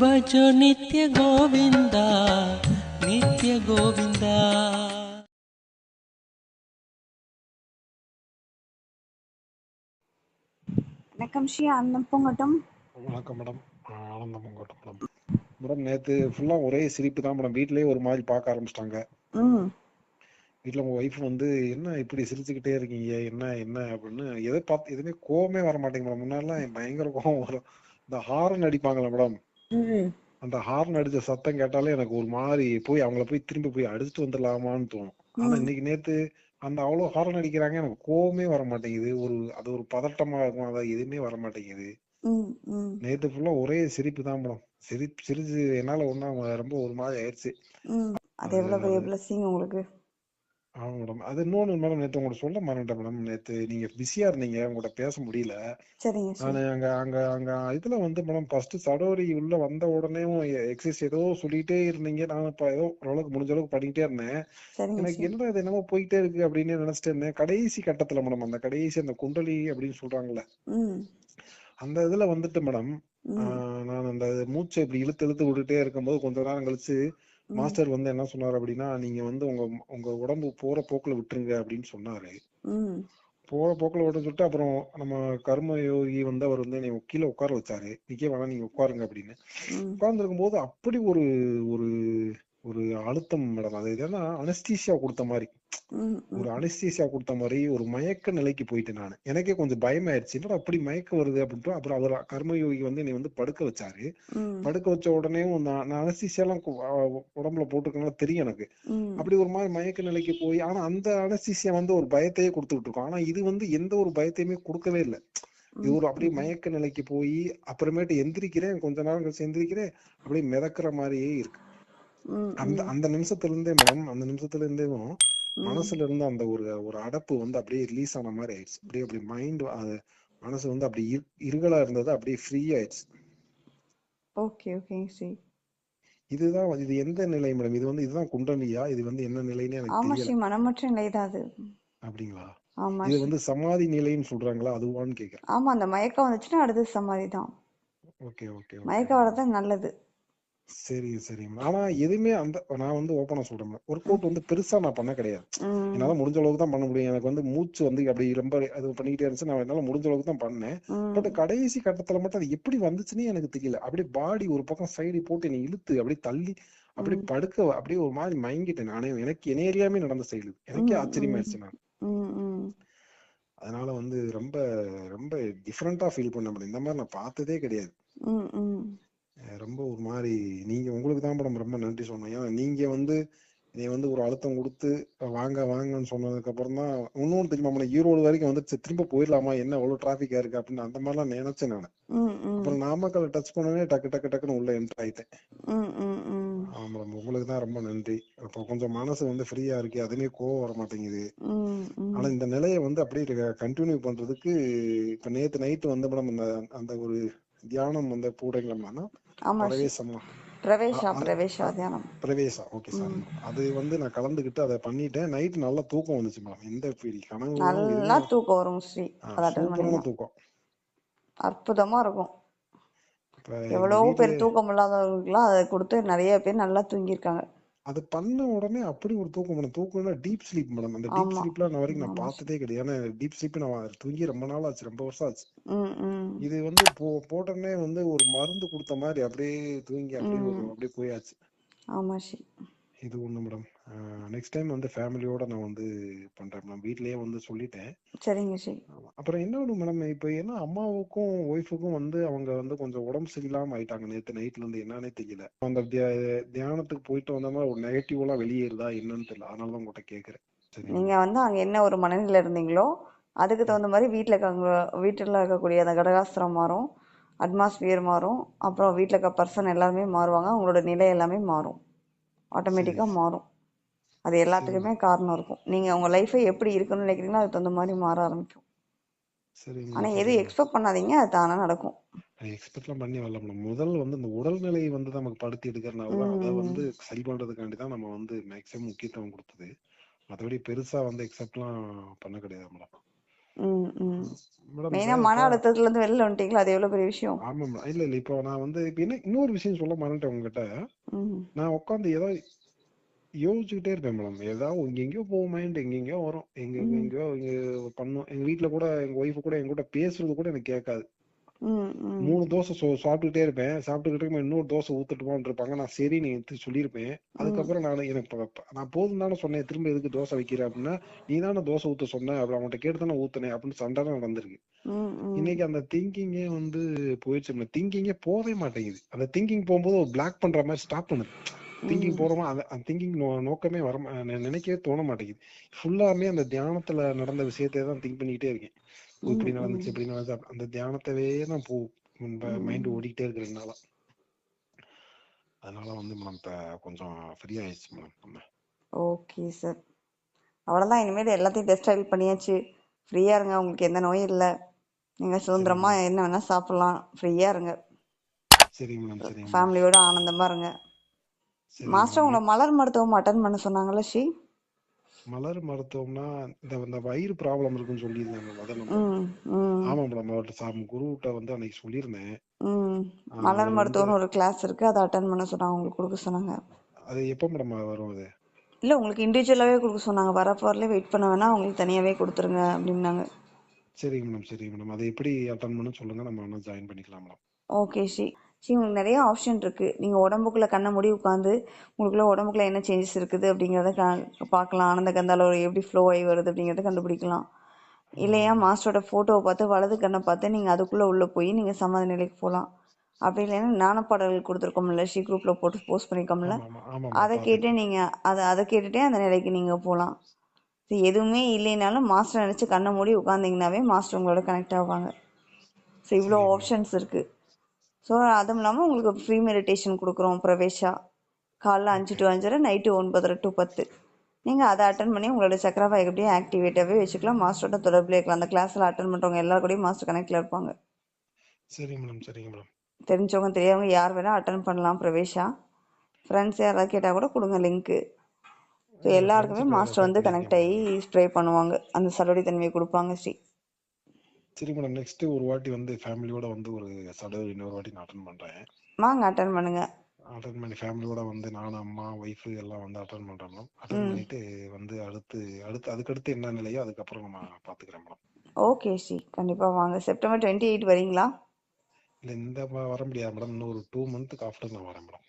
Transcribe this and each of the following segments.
ಭಜೋ ನಿತ್ಯ ಗೋವಿಂದ ನಿತ್ಯ ಗೋವಿಂದ. வணக்கம் ஸ்ரீ ஆனந்தம் பொங்கட்டும். வணக்கம் மேடம். ஆனந்தம் பொங்கட்டும் மேடம். மேடம் நேற்று ஃபுல்லா ஒரே சிரிப்பு தான் மேடம். வீட்லயே ஒரு மாதிரி பார்க்க ஆரம்பிச்சிட்டாங்க. வீட்டில் உங்கள் ஒய்ஃப் வந்து என்ன இப்படி சிரிச்சுக்கிட்டே இருக்கீங்க, என்ன என்ன அப்படின்னு எதை பார்த்து எதுவுமே கோவமே வர மாட்டேங்க மேடம். முன்னாடிலாம் பயங்கர கோவம் வரும். இந்த ஹாரன் அடிப்பாங்களே மேடம், அந்த ஹாரன் அடிச்ச சத்தம் கேட்டாலே எனக்கு ஒரு மாதிரி போய் அவங்கள போய் திரும்பி போய் அடிச்சுட்டு வந்துடலாமான்னு தோணும். ஆனா இன்னைக்கு நேத்து அந்த அவ்வளவு ஹாரன் அடிக்கிறாங்க, எனக்கு கோவமே வர மாட்டேங்குது. அது ஒரு பதட்டமா இருக்கும், அதான் எதுவுமே வர மாட்டேங்குது. நேத்து ஃபுல்லா ஒரே சிரிப்பு தான் மேடம். சிரிச்சு என்னால ஒன்னும் ரொம்ப ஒரு மாதிரி ஆயிடுச்சு. அது எவ்வளவு பெரிய பிளஸிங் உங்களுக்கு. ஆமா மேடம். அது இன்னொன்னு மேடம், நேற்று உங்கள்ட்ட சொல்ல மறந்துட்டேன் மேடம். நேற்று நீங்க பிஸியா இருந்தீங்க, உங்கள்ட்ட பேச முடியல. நான் அங்க அங்க அங்க இதுல வந்து மேடம் ஃபர்ஸ்ட் சடோரி உள்ள வந்த உடனே எக்ஸசைஸ் ஏதோ சொல்லிட்டே இருந்தீங்க. நான் இப்ப ஏதோ ஓரளவுக்கு முடிஞ்ச அளவுக்கு பண்ணிட்டே இருந்தேன். எனக்கு என்னடா இது என்னமோ போயிட்டே இருக்கு அப்படின்னு நினைச்சிட்டே இருந்தேன். கடைசி கட்டத்துல மேடம், அந்த கடைசி அந்த குண்டலி அப்படின்னு சொல்றாங்கல்ல, அந்த இதுல வந்துட்டு மேடம், நான் அந்த மூச்சை இப்படி இழுத்து இழுத்து விட்டுட்டே இருக்கும்போது கொஞ்ச நேரம் கழிச்சு மாஸ்டர் வந்து என்ன சொன்னாரு அப்படின்னா, நீங்க வந்து உங்க உடம்பு போற போக்குல விட்டுருங்க அப்படின்னு சொன்னாரு. போற போக்குல விட்டு சொல்லிட்டு அப்புறம் நம்ம கர்ம யோகி வந்து அவர் வந்து நீங்க கீழே உட்கார வச்சாரு. நிக்க வேணாம், நீங்க உட்காருங்க அப்படின்னு. உட்கார்ந்து இருக்கும் போது அப்படி ஒரு ஒரு ஒரு அழுத்தம் மேடம். அது என்னன்னா அனஸ்தீசியா கொடுத்த மாதிரி, ஒரு அனஸ்தீசியா கொடுத்த மாதிரி ஒரு மயக்க நிலைக்கு போயிட்டேன் நான். எனக்கே கொஞ்சம் பயமாயிருச்சு, என்னடா அப்படி மயக்கம் வருது அப்படின்ட்டு. அப்புறம் அவர் கர்மயோகி வந்து என்னை வந்து படுக்க வச்சாரு. படுக்க வச்ச உடனே நான் அனஸ்தீசியாலாம் உடம்புல போட்டுருக்கனால தெரியும் எனக்கு. அப்படி ஒரு மாதிரி மயக்க நிலைக்கு போய், ஆனா அந்த அனஸ்தீசியா வந்து ஒரு பயத்தையே கொடுத்துக்கிட்டு இருக்கோம். ஆனா இது வந்து எந்த ஒரு பயத்தையுமே கொடுக்கவே இல்லை. இது ஒரு அப்படியே மயக்க நிலைக்கு போய் அப்புறமேட்டு எந்திரிக்கிறேன், கொஞ்ச நேரம் கழிச்சு எந்திரிக்கிறேன், அப்படியே மிதக்கிற மாதிரியே இருக்கு. அந்த அந்த நிமிஷத்துல இருந்தே மேடம், அந்த நிமிஷத்துல இருந்தே மனசுல இருந்து அந்த ஒரு அடப்பு வந்து அப்படியே ரிலீஸ் ஆன மாதிரி ஆயிடுச்சு. அப்படி மைண்ட் மனசு வந்து அப்படி இருகலா இருந்தது, அப்படியே ஃப்ரீ ஆயிடுச்சு. இதுதான் இது எந்த நிலை மேடம்? இது வந்து இதுதான் குண்டலியா? இது வந்து என்ன நிலைன்னு எனக்கு தெரியல. மனமற்ற நிலை தான் அது. அப்படிங்களா? இது வந்து சமாதி நிலைன்னு சொல்றாங்களா, அதுவான்னு கேக்குறேன். ஆமா, அந்த மயக்கம் வந்துச்சுன்னா அடுத்து சமாதி தான். Okay okay. மயக்கம் வரதான் நல்லது. சரி சரி. ஆனா எதுவுமே அந்த நான் வந்து ஓப்பனா சொல்றேன், ஒர்க் அவுட் வந்து பெருசா நான் பண்ண கிடையாது. என்னால முடிஞ்ச அளவுக்கு தான் பண்ண முடியும். எனக்கு வந்து மூச்சு வந்து அப்படி ரொம்ப அது பண்ணிக்கிட்டே இருந்துச்சு. நான் என்னால முடிஞ்ச அளவுக்கு தான் பண்ணேன். பட் கடைசி கட்டத்துல மட்டும் அது எப்படி வந்துச்சுன்னே எனக்கு தெரியல. அப்படியே பாடி ஒரு பக்கம் சைடு போட்டு என்னை இழுத்து அப்படியே தள்ளி அப்படியே படுக்க அப்படியே ஒரு மாதிரி மயங்கிட்டேன் நானே. எனக்கு என்ன ஏரியாமே நடந்த செயல், எனக்கே ஆச்சரியமாயிருச்சு. நான் அதனால வந்து ரொம்ப ரொம்ப டிஃப்ரெண்டா ஃபீல் பண்ண முடியும். இந்த மாதிரி நான் பார்த்ததே கிடையாது. ரொம்ப ஒரு மாதிரி நீங்க உங்களுக்கு தான் மேடம் ரொம்ப நன்றி சொன்னேன். ஏன்னா நீங்க வந்து நீ வந்து ஒரு அழுத்தம் கொடுத்து வாங்க வாங்கன்னு சொன்னதுக்கு அப்புறம் தான் இன்னொன்னு தெரியுமா, ஈரோடு வரைக்கும் வந்து திரும்ப போயிடலாமா, என்ன அவ்வளவு டிராபிக்கா இருக்கு அப்படின்னு அந்த மாதிரிலாம் நினைச்சேன் நான். அப்புறம் நாமக்கல் டச் பண்ணவே டக்கு டக்கு டக்குன்னு உள்ள என்டர் ஆயிட்டேன். ஆமா மேடம், உங்களுக்கு தான் ரொம்ப நன்றி. அப்போ கொஞ்சம் மனசு வந்து ஃப்ரீயா இருக்கு, அதுலயே கோவம் வர மாட்டேங்குது. ஆனா இந்த நிலையை வந்து அப்படியே கண்டினியூ பண்றதுக்கு இப்ப நேத்து நைட்டு வந்து மேடம் அந்த ஒரு தியானம் வந்து போடுறீங்களா? Pravesa, okay sorry. அது வந்து நான் கலந்துகிட்டு அதை பண்ணிட்டேன். நைட் நல்லா தூக்கம் வந்துச்சு மேடம். எந்த கனவு நல்லா தூக்கம் வரும் ஸ்ரீ. சூப்பரான தூக்கம், அற்புதமா இருக்கும். எவ்வளவு பேர் தூக்கம் இல்லாதவங்களுக்குலாம் அதை கொடுத்து நிறைய பேர் நல்லா தூங்கியிருக்காங்க. அது பண்ண உடனே அப்படி ஒரு தூக்கம் மேடம். தூக்கம்னா டீப் ஸ்லீப் மேடம். அந்த டீப் ஸ்லீப்லாம் நான் வரைக்கும் நான் பார்த்ததே கிடையாது. ஏன்னா டீப் ஸ்லீப் நான் தூங்கி ரொம்ப நாள் ஆச்சு, ரொம்ப வருஷம் ஆச்சு. இது வந்து போட்டோன்னே வந்து ஒரு மருந்து கொடுத்த மாதிரி அப்படியே தூங்கி அப்படியே போயாச்சு. இது ஒண்ணு மேடம். நெக்ஸ்ட் டைம் வந்து ஃபேமிலியோட நான் வந்து பண்றேன் மேடம். வீட்லயே வந்து சொல்லிட்டேன். சரிங்க சரி. அப்புறம் என்ன ஒண்ணு மேடம், இப்ப ஏன்னா அம்மாவுக்கும் ஒய்ஃபுக்கும் வந்து அவங்க வந்து கொஞ்சம் உடம்பு சரியில்லாம ஆயிட்டாங்க நேத்து நைட்ல இருந்து. என்னன்னே தெரியல. அந்த தியானத்துக்கு போயிட்டு வந்த மாதிரி ஒரு நெகட்டிவ் எல்லாம் வெளியேறுதா என்னன்னு தெரியல. அதனாலதான் உங்ககிட்ட கேக்குறேன். நீங்க வந்து அங்க என்ன ஒரு மனநிலையில இருந்தீங்களோ அதுக்கு தகுந்த மாதிரி வீட்டுல இருக்கக்கூடிய அந்த கடகாஸ்திரம் மாறும், அட்மாஸ்பியர் மாறும், அப்புறம் வீட்டுல இருக்க பர்சன் எல்லாருமே மாறுவாங்க. உங்களோட நிலை எல்லாமே மாறும், ஆட்டோமேட்டிக்கா மாறும். அது எல்லாத்துக்குமே காரணம் இருக்கும். நீங்க உங்க லைஃபை எப்படி இருக்குன்னு நினைக்கிறீங்களோ அதுக்கு தகுந்த மாதிரி மாற ஆரம்பிக்கும். ஆனா எதுவும் எக்ஸ்பெக்ட் பண்ணாதீங்க, அது தானா நடக்கும். எக்ஸ்பெக்ட்லாம் பண்ணி வரல மேடம். முதல் வந்து இந்த உடல்நிலை வந்து நமக்கு படுத்தி எடுக்கிறதுனால அதை வந்து சரி பண்றதுக்காண்டி தான் நம்ம வந்து மேக்சிமம் முக்கியத்துவம் கொடுத்தது. மற்றபடி பெருசா வந்து எக்ஸப்ட்லாம் பண்ண கிடையாது மேடம். ம் ம் மேடம் மெயினா இப்ப மன இப்ப அழுத்தத்துல இருந்து வெளில வந்துட்டீங்களா, அது எவ்வளவு பெரிய விஷயம். ஆமா மேடம். இல்ல இல்ல இப்போ நான் வந்து இப்ப என்ன இன்னொரு விஷயம் சொல்ல மறந்துட்டேன் உங்ககிட்ட. ம் நான் உட்காந்து ஏதாவது யோசிச்சுக்கிட்டே இருப்பேன் மேடம். ஏதாவது எங்கெங்கயோ போகும் மைண்ட், எங்கெங்கயோ வரும், ம் எங்கெங்கயோ இங்க பண்ணும். எங்க வீட்டுல கூட எங்க ஒய்ஃப் கூட எங்க கூட பேசுறது கூட எனக்கு கேட்காது. ம் ம் 3 தோசை சாப்பிட்டுக்கிட்டே இருப்பேன். சாப்பிட்டுக்கிட்டு இருக்கும்போது இன்னொரு தோசை ஊத்துட்டுமான்னு இருப்பாங்க. நான் சரி நீ எடுத்து சொல்லியிருப்பேன். ம் அதுக்கப்புறம் நான் போதும் தானே சொன்னேன், திரும்ப எதுக்கு தோசை வைக்கிற அப்படின்னா, நீ தானே தோசை ஊத்த சொன்ன, அப்புறம் அவன்கிட்ட கேட்டு தானே ஊத்துனேன் அப்படின்னு சண்டை தான் நடந்திருக்கு. ம் ம் இன்னைக்கு அந்த திங்கிங்கே வந்து போயிடுச்சு. திங்கிங்கே போகவே மாட்டேங்குது. அந்த திங்கிங் போகும்போது ஒரு பிளாக் பண்ற மாதிரி ஸ்டாப் பண்ணுது. திங்கிங் ம் போறோமா அந்த திங்கிங் நோக்கமே வர நினைக்கவே தோண மாட்டேங்குது. ஃபுல்லாமே அந்த தியானத்துல நடந்த விஷயத்தை தான் திங்க் பண்ணிக்கிட்டே இருக்கேன். ஓ, ம் இப்படி நடந்துச்சு ம் இப்படி நடந்துச்சு அந்த தியானத்தவே தான் மைண்ட் ம் ஓடிக்கிட்டே இருக்கிறதுனால. அதனால வந்து மேடம் இப்ப கொஞ்சம் ஃப்ரீ ஆயிடுச்சு மேடம் நம்ம. ஓகே சார், அவ்வளோதான். இனிமேல் எல்லாத்தையும் டெஸ்ட் ஃபைல் பண்ணியாச்சு. ஃப்ரீயாக இருங்க, உங்களுக்கு எந்த நோயும் இல்லை. நீங்கள் சரிங்க சுதந்திரமா மேடம். என்ன வேணால் சாப்பிட்லாம், ஃப்ரீயாக இருங்க, சரிங்க மேடம். சரிங்க மேடம். ஃபேமிலியோட ஆனந்தமாக இருங்க. சரிங்க மாஸ்டர் மேடம். உங்களை மலர் மருத்துவம் அட்டன் பண்ண சொன்னாங்கல்ல ஸ்ரீ? மலர் மருத்துவம்னா இந்த வயிறு ப்ராப்ளம் இருக்குன்னு சொல்லியிருந்தேன் மேடம், அதான மேடம்? ம் ம் ஆமா மேடம். அவர்கிட்ட குருகிட்ட வந்து அன்னைக்கு சொல்லியிருந்தேன். ம் மலர் அவர் வந்து மருத்துவம்னு ஒரு கிளாஸ் இருக்குது, அதை அட்டன் பண்ண சொன்னாங்க, உங்களுக்கு கொடுக்க சொன்னாங்க. அது எப்போ மேடம் வரும் அது? இல்லை, உங்களுக்கு இண்டிவிஜுவலாகவே கொடுக்க சொன்னாங்க. வரப்போரில் வெயிட் பண்ண வேணாம், உங்களுக்கு தனியாகவே கொடுத்துருங்க அப்படின்னாங்க. சரிங்க மேடம். சரிங்க மேடம். அதை எப்படி அட்டன் பண்ண சொல்லுங்க, நம்ம வேணா ஜாயின் பண்ணிக்கலாம் மேடம். ஓகே ஸ்ரீ. ஸ்ரீ, உங்களுக்கு நிறைய ஆப்ஷன் இருக்குது. நீங்கள் உடம்புக்குள்ளே கண்ணை மூடி உட்காந்து உங்களுக்குள்ள உடம்புக்குள்ள என்ன சேஞ்சஸ் இருக்குது அப்படிங்கிறத பார்க்கலாம். ஆனந்த கந்தால எப்படி ஃப்ளோ ஆகி வருது அப்படிங்கிறத கண்டுபிடிக்கலாம். இல்லையா, மாஸ்டரோட ஃபோட்டோவை பார்த்து வலது கண்ணை பார்த்து நீங்கள் அதுக்குள்ளே உள்ளே போய் நீங்கள் சமாதி நிலைக்கு போகலாம். அப்படி இல்லைன்னா ஞானப்பாடல்கள் கொடுத்துருக்கோம்ல, ஸ்ரீ குரூப்பில் போட்டு போஸ்ட் பண்ணியிருக்கோம்ல, ஆமா ஆமா ஆமா மேடம், அதை கேட்டு பார்த்துருக்கேன். நீங்கள் அதை கேட்டுகிட்டே அந்த நிலைக்கு நீங்கள் போகலாம். ஸோ எதுவுமே இல்லைனாலும் மாஸ்டர் நினச்சி கண்ணை மூடி உட்காந்திங்கனாவே மாஸ்டர் உங்களோட கனெக்ட் ஆவாங்க. ஸோ இவ்வளோ சரிங்க மேடம். ஆப்ஷன்ஸ் இருக்குது. ஸோ அதுவும் இல்லாமல் உங்களுக்கு ஃப்ரீ மெடிடேஷன் கொடுக்குறோம் பிரவேஷா. காலைல 5 ஓகே. to 5:30, night 9:30 to 10. நீங்கள் அதை அட்டன் பண்ணி உங்களோட சக்கரவாய் எப்படியே ஆக்டிவேட்டாகவே வச்சுக்கலாம். மாஸ்டரோட தொடர்பில் இருக்கலாம். அந்த கிளாஸில் அட்டன் பண்ணுறவங்க எல்லாரும் கூடயும் மாஸ்டர் கனெக்டில் இருப்பாங்க. சரிங்க மேடம். சரிங்க மேடம். தெரிஞ்சவங்க தெரியாதவங்க யார் வேணால் அட்டன் பண்ணலாம் பிரவேஷா. ஃப்ரெண்ட்ஸ் யாராவது கேட்டால் கூட கொடுங்க லிங்க்கு. ஸோ என் ஃப்ரெண்ட்ஸ் எல்லாருக்குமே இப்போ மாஸ்டர் ரெஃபர் வந்து பண்ணியிருக்கேன் கனெக்ட் ஆகி மேடம். ஸ்ப்ரே பண்ணுவாங்க, அந்த சலோடி தன்மையை கொடுப்பாங்க ஸ்ரீ. சரி மேடம், நெக்ஸ்ட் ஒரு வாட்டி வந்து ஃபேமிலியோட வந்து ஒரு சடங்கு இன்னொரு வாட்டி நான் அட்டன் பண்றேன். வாங்க அட்டன் பண்ணுங்க. அட்டன் பண்ணி ஃபேமிலியோட வந்து நானும் அம்மா ஒய்ஃபு எல்லாம் வந்து அட்டன் பண்றேன் மேடம். அட்டன் பண்ணிட்டு வந்து அடுத்து அடுத்து அதுக்கடுத்து என்ன நிலையோ அதுக்கப்புறம் நம்ம பாத்துக்கிறேன் மேடம். ஓகே ஸ்ரீ, கண்டிப்பாக வாங்க. செப்டம்பர் 28 வரீங்களா? இல்ல இந்த வர முடியாது மேடம், இன்னும் ஒரு 2 months ஆஃப்டர் நான் வரேன் மேடம்.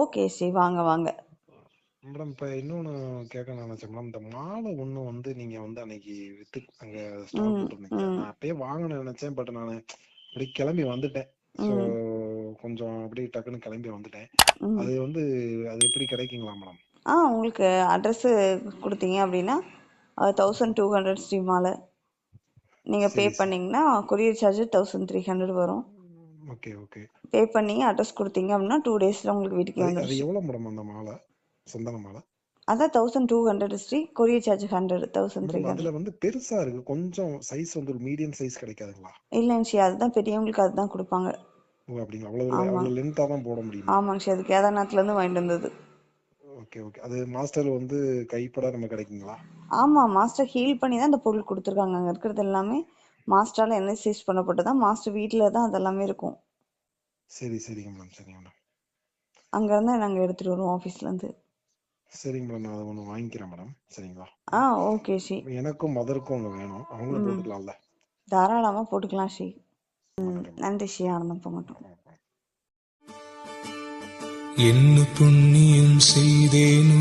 ஓகே ஸ்ரீ, வாங்க வாங்க. மேடம் இப்ப இன்னொன்னு கேட்க நினைச்சேன் மேடம். இந்த மாலை ஒண்ணு வந்து நீங்க வந்து அன்னைக்கு வித்து அங்க ஸ்டால் போட்டிருந்தீங்க. நான் அப்பயே வாங்கணும்னு நினைச்சேன், பட் நான் அப்படி கிளம்பி வந்துட்டேன். ஸோ கொஞ்சம் அப்படியே டக்குன்னு கிளம்பி வந்துட்டேன். அது வந்து அது எப்படி கிடைக்குங்களா மேடம்? உங்களுக்கு அட்ரஸு கொடுத்தீங்க அப்படின்னா 1200 ஸ்ரீ மாலை. நீங்கள் பே சரி சரி. பண்ணிங்கன்னா கொரியர் சார்ஜ் 1300 வரும். Okay okay. பே பண்ணி அட்ரஸ் கொடுத்தீங்க அப்படின்னா 2 daysல உங்களுக்கு வீட்டுக்கு அது வந்துடும். எவ்வளவு மேடம் அந்த மாலை, சந்தன மாலை? அதான் 1200 ஸ்ரீ, கொரியர் சார்ஜ் 100, மேடம் 1300. அதுல வந்து பெருசா இருக்கு, கொஞ்சம் சைஸ் வந்து ஒரு மீடியம் சைஸ் கிடைக்காதுங்களா? இல்லைங்க ஸ்ரீ, அதுதான் பெரியவங்களுக்கு அதுதான் கொடுப்பாங்க. ஓ அப்படிங்களா, அவ்வளவு ஆமாம் அவ்வளவு லென்த்தா தான் போட முடியுமா? ஆமாங்க ஸ்ரீ, அது கேதார்நாத்லேருந்து வாங்கிட்டு வந்தது. Okay okay. அது மாஸ்டர் வந்து கைப்பட நம்ம கிடைக்குங்களா? ஆமாம், மாஸ்டர் ஹீல் பண்ணி தான் அந்த பொருள் கொடுத்துருக்காங்க. அங்கே இருக்கிறது எல்லாமே மாஸ்டரால் எனர்ஜைஸ் பண்ணப்பட்டு தான், மாஸ்டர் வீட்டில் தான் அதெல்லாமே இருக்கும். சரி சரிங்க மேடம். சரிங்க மேடம். அங்கேருந்து நாங்கள் எடுத்துகிட்டு வருவோம் ஆஃபீஸ்லேருந்து. சரிங்க மேடம், நான் அதை ஒன்று வாங்கிக்கிறேன் மேடம். சரிங்களா? ஓகே ஸ்ரீ. எனக்கும் மதருக்கும் ஒன்று வேணும், அவங்களும் போட்டுக்கலாம்ல? தாராளமாக போட்டுக்கலாம் ஸ்ரீ. வணக்கம் மேடம். நன்றி ஸ்ரீ, ஆனந்தம் போகட்டும். என்ன புண்ணியம் செய்தேனோ